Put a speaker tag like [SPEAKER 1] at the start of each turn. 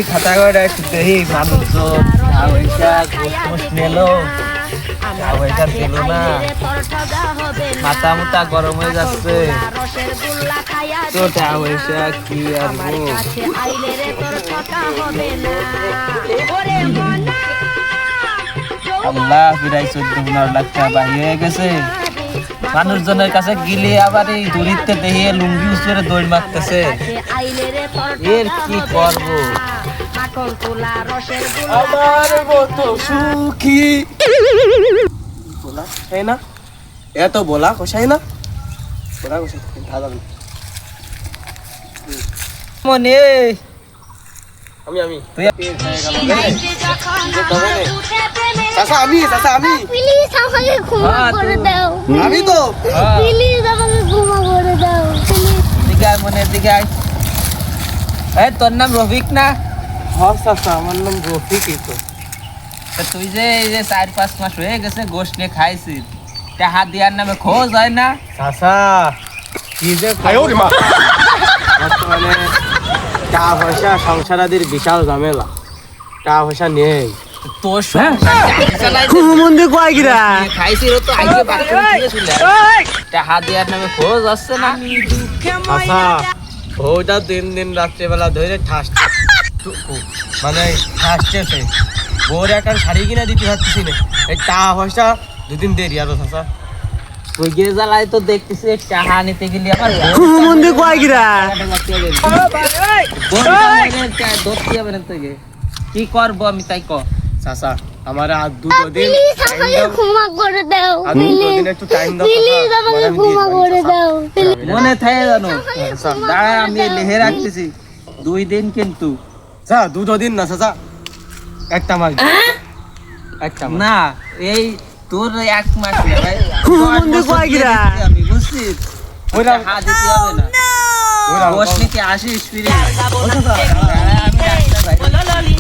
[SPEAKER 1] খাতা করে দেখি মানুষজন নেলো দিল না, মাথা মুথা গরম হয়ে যাচ্ছে। তো টাকা পয়সা কি আর আল্লাহ প্রায় 14-15 লাখ টাকা বাহির হয়ে গেছে। মানুষজনের কাছে গিলে আবার এই দড়িতে দেখিয়ে লুঙ্গি উচরে দৌড় মারতেছে। এর কি করবো? আমার মতো সুখী বলা হয় না, এত বলা কষাই না, বলা কষাই মনে আমি তুই চাচা আমি
[SPEAKER 2] প্লিজ আমাকে ক্ষমা করে দাও,
[SPEAKER 1] আমি তো
[SPEAKER 2] প্লিজ আমাকে ক্ষমা করে দাও।
[SPEAKER 1] দিকে আয়, মনের দিকে আয়। এই তোর নাম রফিক না? হ্যাঁ চাচা আমার নাম রফিকই তো। তুই যে এই যে 4-5 মাস হয়ে গেছে গোশ নিয়ে খাইছিস, টাকা দেওয়ার নামে খোঁজ হয় না? চাচা কি যে বর্তমানে টাকা পয়সা সংসারাদির বিশাল ঝামেলা, টাকা পয়সা নেই। তোর টাকা দেওয়ার নামে খোঁজ আসছে না? ওটা দিন রাত্রেবেলা ধরে মানে ঠাসছে। বউর একটা শাড়ি কিনা দিতে পারতেছি না, এই টাকা পয়সা 2 দিন দেরি আরো চাচা। ওই গিয়ে জ্বালায় তো দেখতেছি টাকা নিতে গেলে আমার কি করবো আমি তাই ক চাচা। আমার আর 2 দিন
[SPEAKER 2] ক্ষমা করে দাও,
[SPEAKER 1] একটু টাইম দাও,
[SPEAKER 2] প্লিজ আমাকে ক্ষমা করে দাও।
[SPEAKER 1] মনে থাকে জানো? দাঁড়া আমি লিখে রাখতেছি 2 দিন কিন্তু। 2 দিন না চাচা, একটা মাস। না এই তোর 1 মাস আমি বুঝছি, হাত দিতে হবে না। বস নিতে আসিস ফিরে। আমি